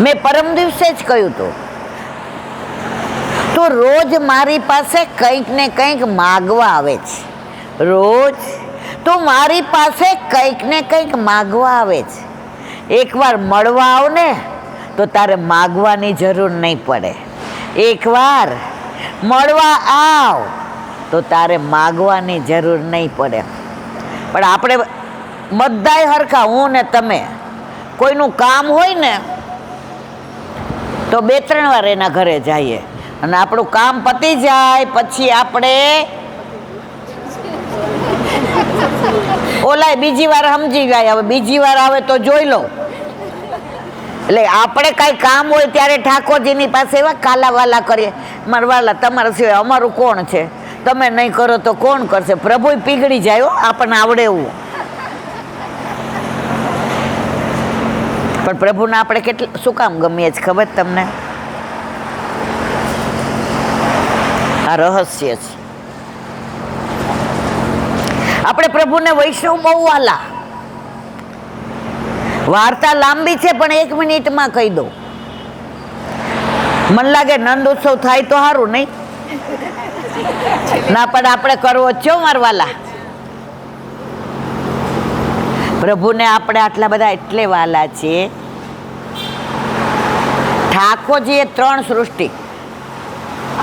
મેં પરમ દિવસે જ કહ્યું હતું, તો રોજ મારી પાસે કંઈક ને કંઈક માગવા આવે છે. રોજ તો મારી પાસે કંઈક ને કંઈક માગવા આવે છે. એકવાર મળવા આવ ને તો તારે માગવાની જરૂર નહીં પડે. એકવાર મળવા આવ તો તારે માગવાની જરૂર નહીં પડે. પણ આપણે બધાય હરખા, હું ને તમે, કોઈનું કામ હોય ને તો 2-3 વાર એના ઘરે જઈએ અને આપણું કામ પતી જાય પછી આપણે ઓલાય બીજી વાર સમજી જાય, હવે બીજી વાર આવે તો જોઈ લો. એટલે આપણે કાંઈ કામ હોય ત્યારે ઠાકોરજીની પાસે એવા કાલાવાલા કરીએ, મારા વાલા તમારા સિવાય અમારું કોણ છે, તમે નહીં કરો તો કોણ કરશે. પ્રભુ પીગળી જાય, આપણને આવડે એવું. પણ પ્રભુને આપણે કેટલું શું કામ ગમીએ છે ખબર તમને? આ રહસ્ય છે. આપણે પ્રભુને વૈષ્ણવ બહુ વાલા. વાર્તા લાંબી છે પણ 1 મિનિટમાં કહી દઉં. મને લાગે નંદ ઉત્સવ થાય તો સારું નહીં ના, પણ આપણે કરવો જ છો મારા વાલા. પ્રભુને આપણે આટલા બધા એટલે વાલા છીએ. ઠાકોરજીએ 3 સૃષ્ટિ,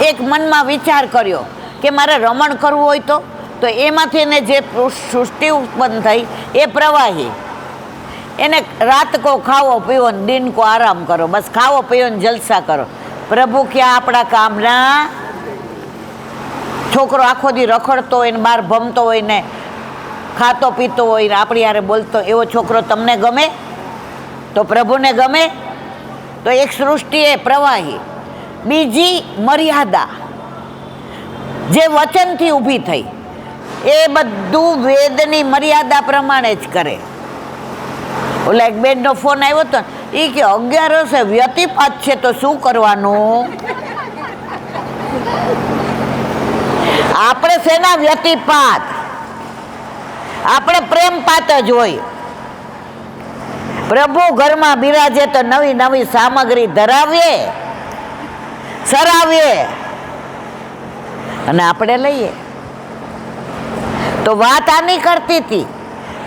એક મનમાં વિચાર કર્યો કે મારે રમણ કરવું હોય તો એમાંથી એને જે સૃષ્ટિ ઉત્પન્ન થઈ એ પ્રવાહી. એને રાત કો ખાવો પીવો ને દિન કો આરામ કરો, બસ ખાવો પીવો ને જલસા કરો. પ્રભુ ક્યાં આપણા કામના? છોકરો આખો દી રખડતો હોય ને બહાર ભમતો હોય ને ખાતો પીતો હોય ને આપણી હારે બોલતો, એવો છોકરો તમને ગમે? તો પ્રભુને ગમે? તો એક સૃષ્ટિ એ પ્રવાહી, બીજી મર્યાદા જે વચનથી ઊભી થઈ, એ બધું વેદની મર્યાદા પ્રમાણે જ કરે. ઓલા એક બેનનો ફોન આવ્યો હતો, એ કે 11 વ્યતિપાત છે તો શું કરવાનું? આપણે શેના વ્યતિપાત? આપણે પ્રેમપાત જ હોય. પ્રભુ ઘરમાં બિરાજે તો નવી નવી સામગ્રી ધરાવીએ, સરાવીએ અને આપણે લઈએ. તો વાત આની કરતી હતી.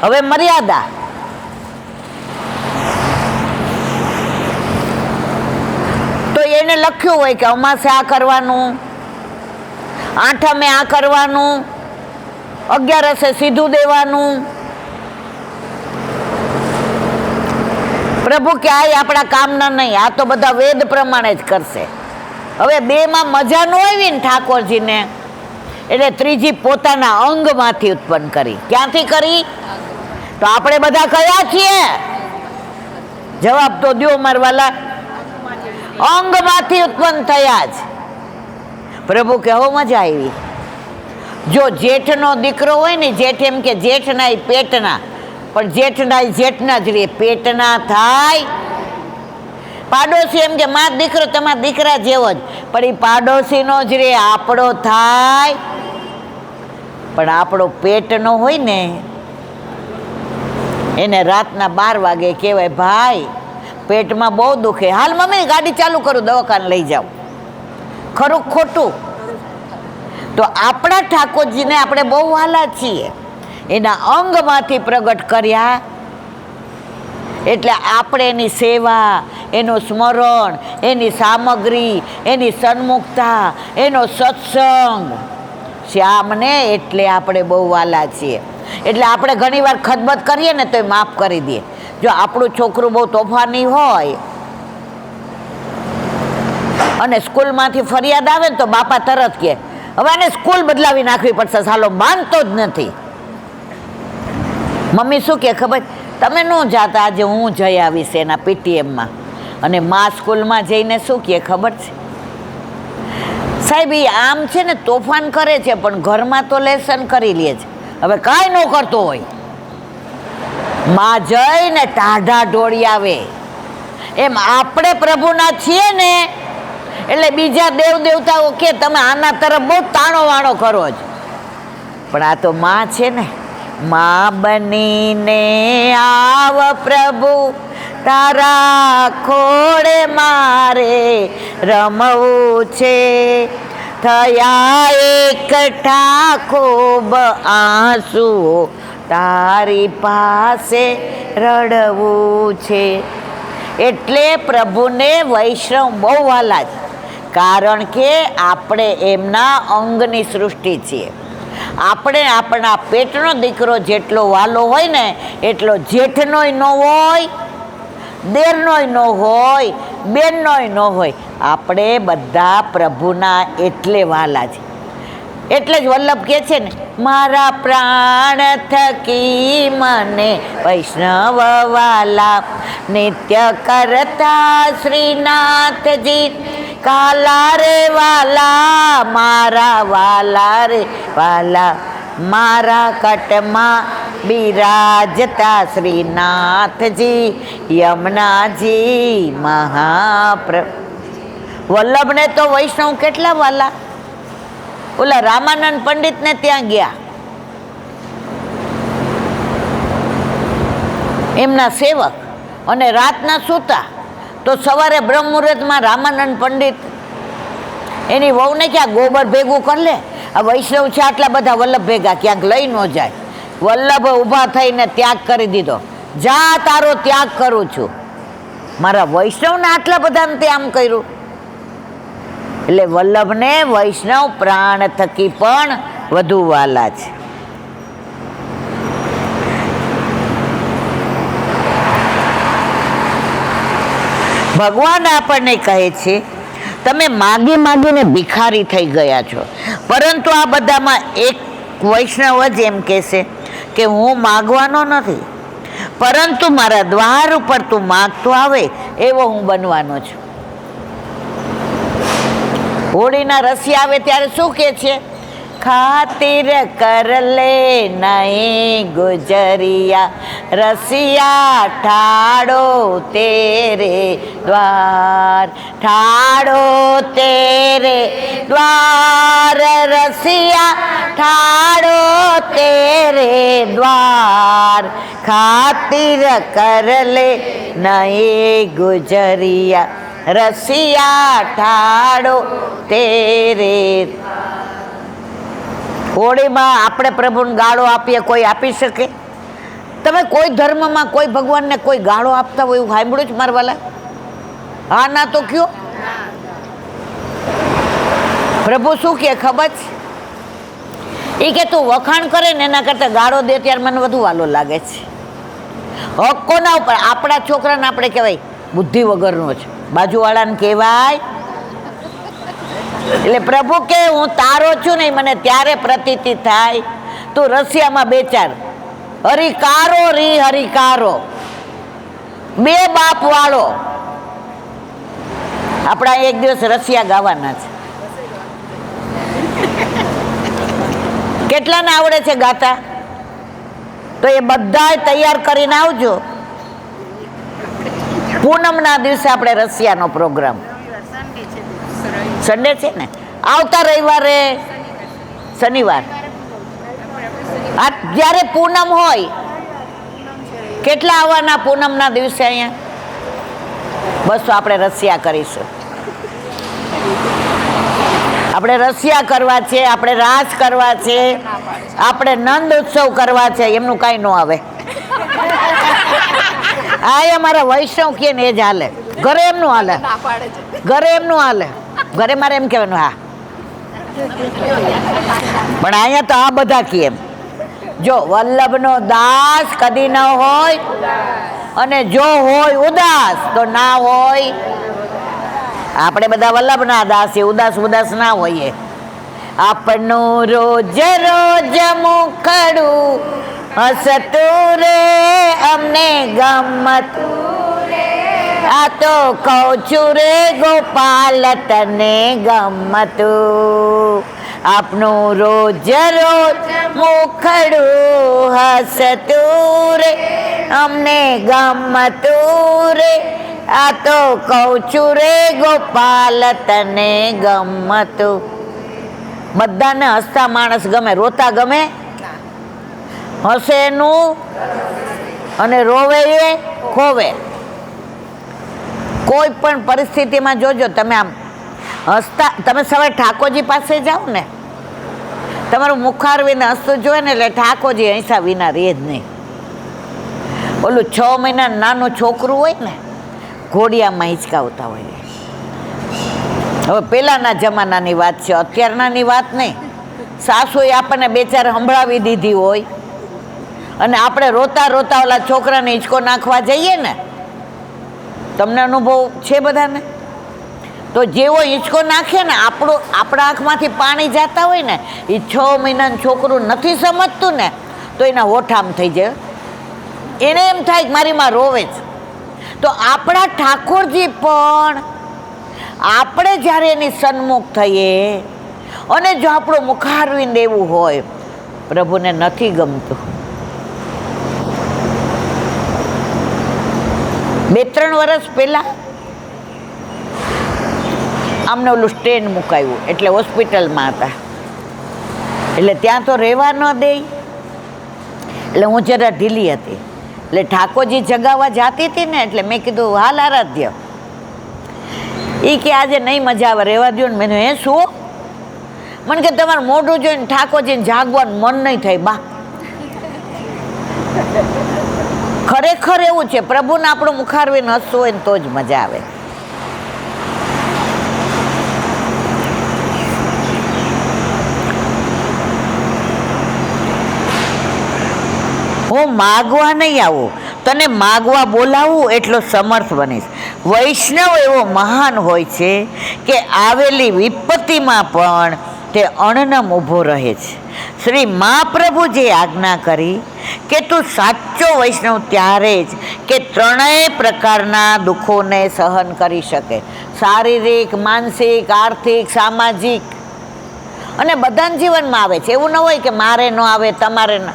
હવે મર્યાદા. તો એને લખ્યું હોય કે અમાસે આ કરવાનું, આઠમે આ કરવાનું, 11 સીધું દેવાનું. પ્રભુ કે આ આપણા કામના નહીં, આ તો બધા વેદ પ્રમાણે જ કરશે. હવે 2માં મજા ન આવી ને ઠાકોરજીને, એટલે ત્રીજી પોતાના અંગમાંથી ઉત્પન્ન કરી. ક્યાંથી કરી? તો આપણે બધા કયા છીએ? જવાબ તો દો મારા વાલા. અંગમાંથી ઉત્પન્ન થયા જ. પ્રભુ કે હો મજા આવી. જો જેઠનો દીકરો હોય ને, જેઠ એમ કે જેઠના પેટના, પણ જેઠના જેઠના જ રે, પેટના થાય. પાડોશી એમ કે માં દીકરો તમારા દીકરા જેવો જ, પણ એ પાડોશીનો જ રે, આપણો થાય. પણ આપણો પેટનો હોય ને, એને રાતના 12 વાગે કહેવાય, ભાઈ પેટમાં બહુ દુખે, હાલ મમ્મી ગાડી ચાલુ કરું દવાખાને લઈ જાઉં. ખરું ખોટું? તો આપણા ઠાકોરજીને આપણે બહુ વાલા છીએ. એના અંગમાંથી પ્રગટ કર્યા એટલે આપણે એની સેવા, એનું સ્મરણ, એની સામગ્રી, એની સન્મુખતા, એનો સત્સંગ, શ્યામને એટલે આપણે બહુ વાલા છીએ. એટલે આપણે ઘણી વાર ખદબદ કરીએ ને તો એ માફ કરી દે. જો આપણું છોકરું બહુ તોફાની હોય અને સ્કૂલમાંથી ફરિયાદ આવે ને તો બાપા તરત કહે હવે આને સ્કૂલ બદલાવી નાખવી પડશે, સાલો માનતો જ નથી. મમ્મી શું કહે ખબર? તમે ન જાતા, આજે હું જઈ આવીશ એના પીટીએમમાં. અને મા સ્કૂલમાં જઈને શું કહે ખબર છે? સાહેબ એ આમ છે ને તોફાન કરે છે પણ ઘરમાં તો લેસન કરી લે છે. હવે કાંઈ ન કરતો હોય, માં જઈને ટાઢા ઢોળી આવે. એમ આપણે પ્રભુના છીએ ને, એટલે બીજા દેવ દેવતાઓ કે તમે આના તરફ બહુ તાણો વાણો કરો જ, પણ આ તો માં છે ને. માં બનીને આવ પ્રભુ તારા ખોળે મારે રમવું છે. થયા એકઠા ખૂબ આંસુઓ, તારી પાસે રડવું છે. એટલે પ્રભુને વૈષ્ણવ બહુ વાલા છે, કારણ કે આપણે એમના અંગની સૃષ્ટિ છીએ. આપણે આપણા પેટનો દીકરો જેટલો વાલો હોય ને એટલો જેઠનોય ન હોય, દેરનોય ન હોય, બેનનોય ન હોય. આપણે બધા પ્રભુના એટલે વાલા છે. એટલે જ વલ્લભ કહે છે ને, મારા પ્રાણ થકી મને વૈષ્ણવ વાલા, નિત્ય કરતા શ્રીનાથજી કાલા રે વાલા, મારા વાલા રે વાલા, મારા કટમાં બિરાજતા શ્રીનાથજી યમુનાજી મહાપ્રભુ. વલ્લભને તો વૈષ્ણવ કેટલા વાલા. ઓલા રામાનંદ પંડિતને ત્યાં ગયા, એમના સેવક, અને રાતના સૂતા તો સવારે બ્રહ્મ મુહૂર્તમાં રામાનંદ પંડિત એની વહુને ક્યાં ગોબર ભેગું કરી લે, આ વૈષ્ણવ છે આટલા બધા વલ્લભ ભેગા ક્યાંક લઈ ન જાય. વલ્લભ ઊભા થઈને ત્યાગ કરી દીધો, જા તારો ત્યાગ કરું છું. મારા વૈષ્ણવને આટલા બધાને તે આમ કર્યું. એટલે વલ્લભને વૈષ્ણવ પ્રાણ થકી પણ વધુ વાલા છે. ભગવાન આપણને કહે છે, તમે માગી માગીને ભિખારી થઈ ગયા છો. પરંતુ આ બધામાં એક વૈષ્ણવ જ એમ કહેશે કે હું માગવાનો નથી, પરંતુ મારા દ્વાર ઉપર તું માગતો આવે એવો હું બનવાનો છું. હોળીના રસિયા આવે ત્યારે શું કહે છે? ખાतिर कर ले नहीं गुजरिया, रसिया ठाड़ो तेरे द्वार, ठाड़ो तेरे द्वार, रसिया ठाड़ो तेरे द्वार, खातिर कर ले नहीं गुजरिया, रसिया ठाड़ो तेरे. હોળીમાં આપણે પ્રભુને ગાળો આપીએ, કોઈ આપી શકે? તમે કોઈ ધર્મમાં કોઈ ભગવાનને કોઈ ગાળો આપતા હોય એવું સાંભળ્યું જ મારવાલા? હા ના તો કયો. પ્રભુ શું કે ખબર છે? એ કે તું વખાણ કરે ને એના કરતા ગાળો દે ત્યારે મને વધુ વાલો લાગે છે. હક કોના ઉપર? આપણા છોકરાને આપણે કહેવાય બુદ્ધિ વગરનો છે, બાજુવાળાને કહેવાય. એટલે પ્રભુ કે હું તારો છું ને મને ત્યારે પ્રતીતિ થાય. તું રસિયામાં બે ચાર હરિકારો રી હરિકારો, બે બાપ વાળો. આપણા એક દિવસ રસિયા ગાવાના છે. કેટલાને આવડે છે ગાતા? તો એ બધા તૈયાર કરીને આવજો. પૂનમના દિવસે આપણે રસિયાનો પ્રોગ્રામ, સન્ડે છે ને, આવતા રવિવારે શનિવાર, આ જ્યારે પૂનમ હોય. કેટલા આવવાના પૂનમના દિવસે અહીંયા? બસ તો આપણે રસિયા કરીશું. આપણે રસિયા કરવા છે, આપણે રાસ કરવા છે, આપણે નંદ ઉત્સવ કરવા છે. એમનું કાંઈ ન આવે. આ અમારા વૈષ્ણવ કે ને એ જ હાલે. ઘરે એમનું હાલે, ઘરે એમનું હાલે. ઘરે મારે એમ કહેવાનું હા, પણ અહીંયા તો આ બધા કે એમ. જો વલ્લભનો દાસ કદી ન હોય, અને જો હોય ઉદાસ તો ના હોય. આપણે બધા વલ્લભના દાસ, ઉદાસ ઉદાસ ના હોઈએ. આપણનું રોજ રોજ મુખડું હસતું રે, અમને ગમતું, આ તો કહું છું રે ગોપાલ તને ગમતું. આપનું રોજ રોજ મુખડું હસતું રે, અમને ગમતું રે, આ તો કહું છું રે ગોપાલ તને ગમતું. બધાને હસતા માણસ ગમે, રોતા ગમે? હસે એનું અને રોવે એ ખોવે. કોઈ પણ પરિસ્થિતિમાં જોજો, તમે આમ હસતા, તમે સવારે ઠાકોરજી પાસે જાઓ ને, તમારું મુખારવીને હસતું જોયે ને એટલે ઠાકોરજી હૈસા વિના રહે જ નહીં. ઓલું 6 મહિના નાનું છોકરું હોય ને, ઘોડિયામાં હિંચકાવતા હોય. હવે પહેલાંના જમાનાની વાત છે, અત્યારનાની વાત નહીં. સાસુએ આપણને બેચારે સંભળાવી દીધી હોય અને આપણે રોતા રોતા ઓલા છોકરાને હિંચકો નાખવા જઈએ ને, તમને અનુભવ છે બધાને? તો જેવો હિંચકો નાખે ને, આપણા આંખમાંથી પાણી જતા હોય ને, એ 6 મહિનાનું છોકરું નથી સમજતું ને, તો એના હોઠામ થઈ જાય. એને એમ થાય કે મારી માં રોવે છે. તો આપણા ઠાકોરજી પણ આપણે જ્યારે એની સન્મુખ થઈએ અને જો આપણું મુખારવિંદ એવું હોય, પ્રભુને નથી ગમતું. 2-3 વર્ષ પહેલાં આમને ઓલું સ્ટેન્ડ મુકાયું, એટલે હોસ્પિટલમાં હતા, એટલે ત્યાં તો રહેવા ન દે. એટલે હું જરા ઢીલી હતી, એટલે ઠાકોરજી જગાવવા જાતી હતી ને, એટલે મેં કીધું હાલ આરાધ્ય. એ કે આજે નહીં મજા આવે, રહેવા દો ને. મેં હે શું? મને કે તમારું મોઢું જોઈને ઠાકોરજીને જાગવાનું મન નહીં થાય બા. ખરેખર એવું છે, પ્રભુને આપણું મુખારવીને હસવું હોય ને તો જ મજા આવે. હું માગવા નહીં આવું, તને માગવા બોલાવું એટલો સમર્થ બનીશ. વૈષ્ણવ એવો મહાન હોય છે કે આવેલી વિપત્તિમાં પણ તે અણનમ ઊભો રહે છે. શ્રી મહાપ્રભુજીએ આજ્ઞા કરી કે તું સાચો વૈષ્ણવ ત્યારે જ કે ત્રણેય પ્રકારના દુઃખોને સહન કરી શકે. શારીરિક, માનસિક, આર્થિક, સામાજિક, અને બધાના જીવનમાં આવે છે. એવું ન હોય કે મારે ન આવે, તમારે ન.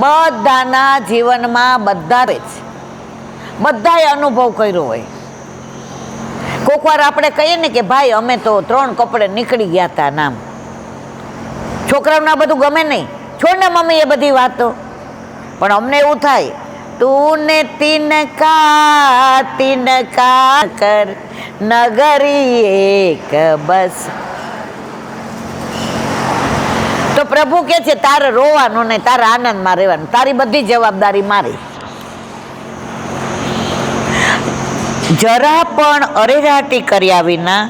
બધાના જીવનમાં બધા જ, બધાએ અનુભવ કર્યો હોય. કોઈક વાર આપણે કહીએ ને કે ભાઈ અમે તો 3 કપડે નીકળી ગયા હતા નામ. છોકરાઓને આ બધું ગમે નહીં, છોડ ને મમ્મી એ બધી વાતો. પણ અમને એવું થાય, તું ને તિનકા કર નગરી એક બસ. તો પ્રભુ કે છે તારે રોવાનું નહીં, તારે આનંદમાં રહેવાનું, તારી બધી જવાબદારી મારી. જરા પણ અરેરાટી કર્યા વિના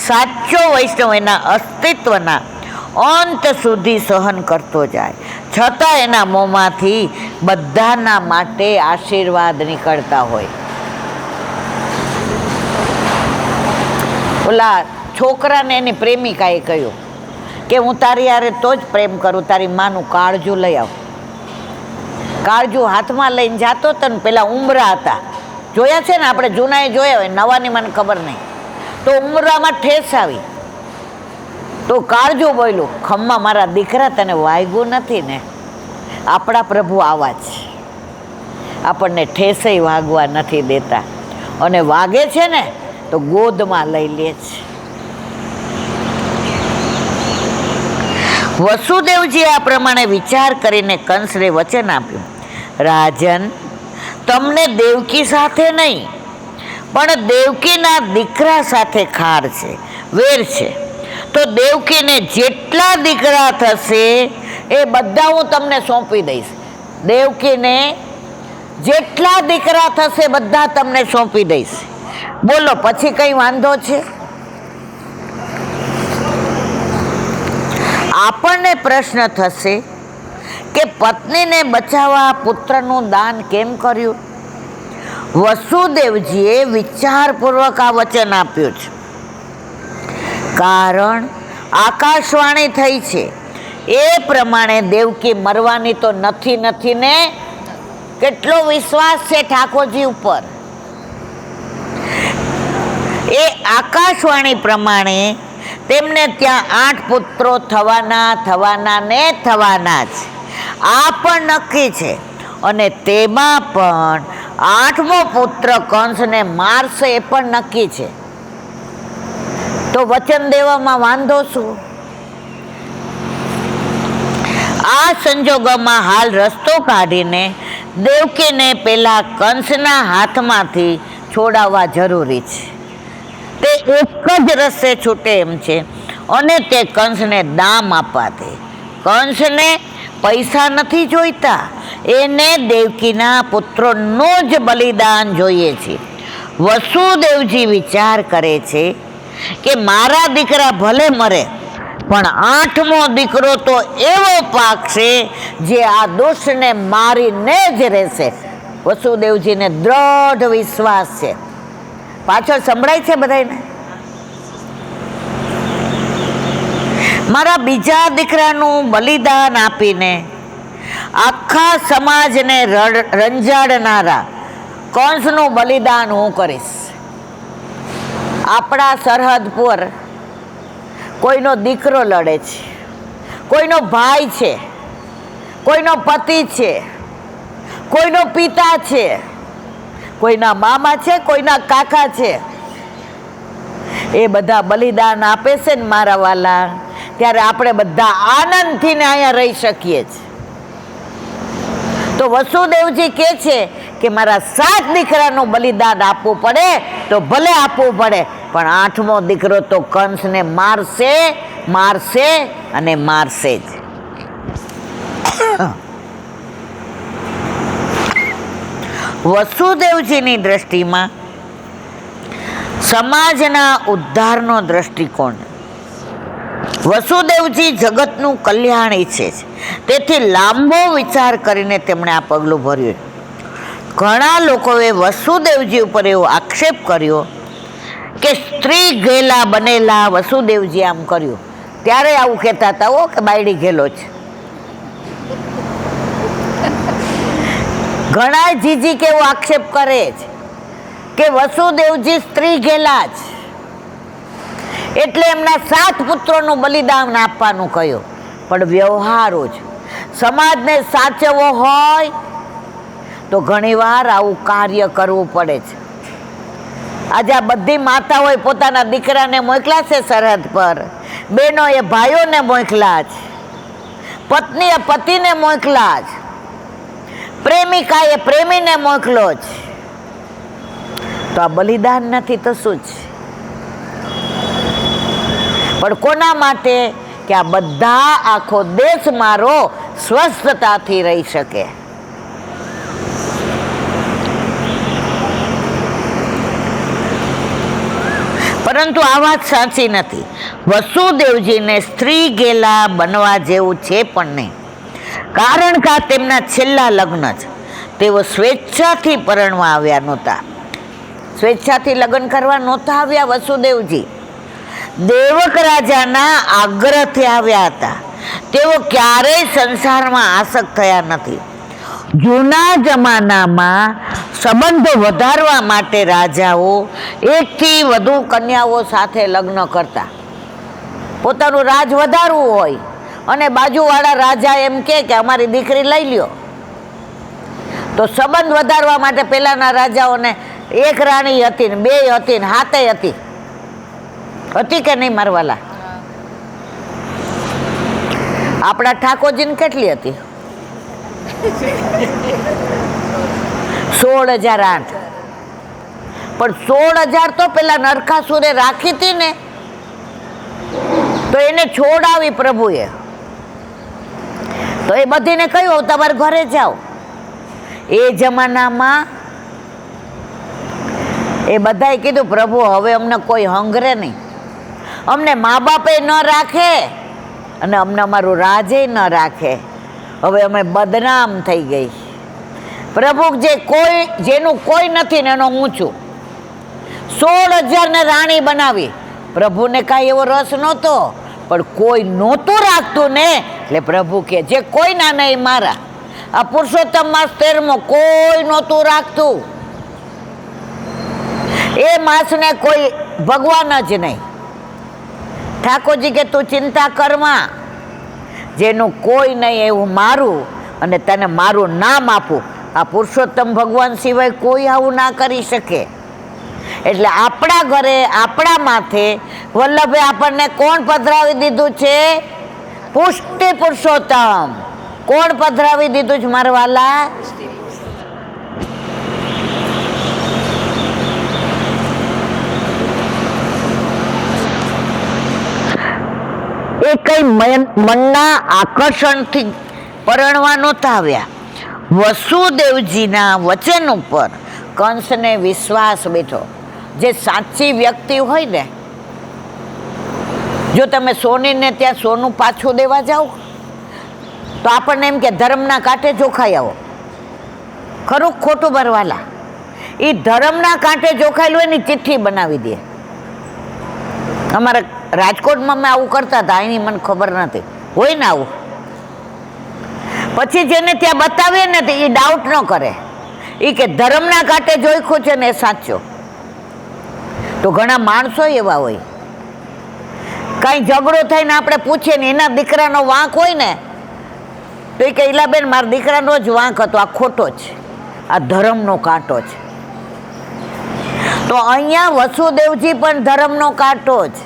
સાચો વૈષ્ણવ એના અસ્તિત્વના અંત સુધી સહન કરતો જાય, છતાં એના મોંમાંથી બધાના માટે આશીર્વાદ નીકળતા હોય. ઓલા છોકરાને એની પ્રેમિકાએ કહ્યું કે હું તારી હારે તો જ પ્રેમ કરું, તારી માનું કાળજું લઈ આવ. કાળજું હાથમાં લઈને જાતો હતો ને, પેલા ઉમરા હતા, જોયા છે ને આપણે, જૂનાએ જોયા હોય, નવાની મને ખબર નહીં. તો ઉમરામાં ઠેસ આવી તો કાળજું બોલ્યું, ખમ્મા મારા દીકરા તને વાગ્યું નથી ને. આપણા પ્રભુ આવા જ, આપણને ઠેસય વાગવા નથી દેતા, અને વાગે છે ને તો ગોદમાં લઈ લે છે. વસુદેવજી આ પ્રમાણે વિચાર કરીને કંસને વચન આપ્યું, રાજન, તમને દેવકી સાથે નહીં પણ દેવકીના દીકરા સાથે ખાર છે, વેર છે. તો દેવકીને જેટલા દીકરા થશે એ બધા હું તમને સોંપી દઈશ. દેવકીને જેટલા દીકરા થશે બધા તમને સોંપી દઈશ. બોલો પછી કઈ વાંધો છે? આપણને પ્રશ્ન થશે કે પત્નીને બચાવવા પુત્રનું દાન કેમ કર્યું? વસુદેવજીએ વિચારપૂર્વક આ વચન આપ્યું છે. કારણ આકાશવાણી થઈ છે એ પ્રમાણે દેવકી મરવાની તો નથી ને. કેટલો વિશ્વાસ છે ઠાકોરજી ઉપર. એ આકાશવાણી પ્રમાણે તેમને ત્યાં 8 પુત્રો થવાના ને થવાના જ, આ પણ નક્કી છે. અને તેમાં પણ 8મો પુત્ર કંસને મારશે એ પણ નક્કી છે. તો વચન દેવામાં વાંધો શું? આ સંજોગોમાં હાલ રસ્તો કાઢીને દેવકીને પેલા કંસના હાથમાંથી છોડાવવા જરૂરી છે. તે એક જ રસ્તે છૂટે એમ છે, અને તે કંસને દામ આપવાથી. કંસને પૈસા નથી જોઈતા, એને દેવકીના પુત્રોનું જ બલિદાન જોઈએ છે. વસુદેવજી વિચાર કરે છે કે મારા દીકરા ભલે મરે, પણ 8મો દીકરો તો એવો પાકશે જે આ દુષ્ટને મારીને જ રહેશે. વસુદેવજીને દ્રઢ વિશ્વાસ છે. પાછળ સંભળાય છે બધાને? મારા બીજા દીકરાનું બલિદાન આપીને આખા સમાજને રંજાડનારા કંસનું બલિદાન હું કરીશ. આપણા સરહદ પર કોઈનો દીકરો લડે છે, કોઈનો ભાઈ છે, કોઈનો પતિ છે, કોઈનો પિતા છે, કોઈના મામા છે, કોઈના કાકા છે. એ બધા બલિદાન આપે છે ને મારા વાલા, ત્યારે આપણે બધા આનંદથી ને અહીંયા રહી શકીએ છીએ. તો વસુદેવજી કહે છે કે મારા 7 દીકરાનું બલિદાન આપવું પડે તો ભલે આપવું પડે, પણ 8મો દીકરો તો કંસને મારશે, મારશે અને મારશે જ. વસુદેવજીની દ્રષ્ટિમાં સમાજના ઉદ્ધારનો દ્રષ્ટિકોણ. વસુદેવજી જગતનું કલ્યાણ ઈચ્છે છે, તેથી લાંબો વિચાર કરીને તેમણે આ પગલું ભર્યું. ઘણા લોકોએ વસુદેવજી ઉપર એવો આક્ષેપ કર્યો કે સ્ત્રી ઘેલા બનેલા વસુદેવજી આમ કર્યું. ત્યારે આવું કહેતા હતા હો કે બાયડી ઘેલો છે. ઘણા જીજી કેવો આક્ષેપ કરે છે કે વસુદેવજી સ્ત્રી ઘેલા છે, એટલે એમના 7 પુત્રોનું બલિદાન આપવાનું કહ્યું. પણ વ્યવહારો જ સમાજને સાચવવો હોય તો ઘણીવાર આવું કાર્ય કરવું પડે છે. આજે આ બધી માતાઓએ પોતાના દીકરાને મોકલ્યા છે સરહદ પર, બહેનોએ ભાઈઓને મોકલ્યા છે, પત્નીએ પતિને મોકલ્યા છે, પ્રેમિકાએ પ્રેમીને મોકલો છે. તો આ બલિદાન નથી તો શું છે? પણ કોના માટે? કે આ બધા આખો દેશ મારો સ્વસ્થતાથી રહી શકે. પરંતુ આ વાત સાચી નથી. વસુદેવજીને સ્ત્રી ગેલા બનવા જેવું છે પણ નહીં, કારણ કે આ તેમના છેલ્લા લગ્ન છે. તેઓ સ્વેચ્છાથી પરણવા આવ્યા નહોતા, સ્વેચ્છાથી લગ્ન કરવા નહોતા આવ્યા વસુદેવજી. દેવક રાજાના આગ્રહથી આવ્યા હતા. તેઓ ક્યારેય સંસારમાં આસક્ત થયા નથી. જૂના જમાનામાં સંબંધો વધારવા માટે રાજાઓ 1થી વધુ કન્યાઓ સાથે લગ્ન કરતા. પોતાનું રાજ વધારવું હોય અને બાજુવાળા રાજા એમ કે અમારી દીકરી લઈ લ્યો, તો સંબંધ વધારવા માટે પેલાના રાજાઓને 1 રાણી હતી ને 2 હતી ને 7 હતી. હતી કે નહીં મારવાલા? આપણા ઠાકોરજીને કેટલી હતી? 16,008. પણ 16,000 તો પેલા નરકાસુરે રાખી હતી ને, તો એને છોડાવી પ્રભુએ. તો એ બધીને કહ્યું તમારે ઘરે જાઓ. એ જમાનામાં એ બધાએ કીધું પ્રભુ હવે અમને કોઈ હંગરે નહીં, અમને મા બાપે ન રાખે અને અમને અમારું રાજે ન રાખે. હવે અમે બદનામ થઈ ગઈ. પ્રભુ જેનું કોઈ નથી ને એનો હું છું. 16,000 ને રાણી બનાવી. પ્રભુને કાંઈ એવો રસ નહોતો, પણ કોઈ નહોતું રાખતું ને, એટલે પ્રભુ કે જે કોઈ ના નહીં મારા. આ પુરુષોત્તમ માસ 13મો કોઈ નહોતું રાખતું. એ માસને કોઈ ભગવાન જ નહીં. ઠાકોરજી કે તું ચિંતા કરમાં, જેનું કોઈ નહીં એવું મારું, અને તને મારું નામ આપું. આ પુરુષોત્તમ ભગવાન સિવાય કોઈ આવું ના કરી શકે. એટલે આપણા ઘરે આપણા માથે વલ્લભે આપણને કોણ પધરાવી દીધું છે? પુષ્ટિ પુરુષોત્તમ. કોણ પધરાવી દીધું છે મારા વાલા? કઈ મનના આકર્ષણથી પરણવા નહોતા આવ્યા. વસુદેવજીના વચન ઉપર કંસને વિશ્વાસ બેઠો. જે સાચી વ્યક્તિ હોય ને, જો તમે સોનીને ત્યાં સોનું પાછું દેવા જાઓ તો આપણને એમ કે ધર્મના કાંઠે જોખાઈ આવો. ખરું ખોટું ભરવાલા? એ ધર્મના કાંઠે જોખાયેલું એની ચિઠ્ઠી બનાવી દે. અમારા રાજકોટમાં મેં આવું કરતા હતા, એની મને ખબર નથી, હોય ને આવું. પછી જેને ત્યાં બતાવીએ ને એ ડાઉટ ન કરે, એ કે ધર્મના કાંઠે જોઈખું છે ને એ સાચો. તો ઘણા માણસો એવા હોય, કાંઈ ઝઘડો થઈને આપણે પૂછીએ ને એના દીકરાનો વાંક હોય ને તો એ કે ઈલાબેન મારા દીકરાનો જ વાંક હતો, આ ખોટો છે, આ ધર્મનો કાંટો છે. તો અહીંયા વસુદેવજી પણ ધર્મનો કાંટો છે.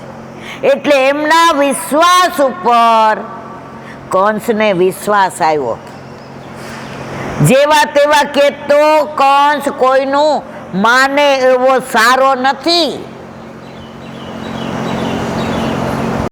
એટલે એમના વિશ્વાસ ઉપર કંસને વિશ્વાસ આવ્યો. જેવા તેવા કે તો કંસ કોઈનું માને એવો સારો નથી.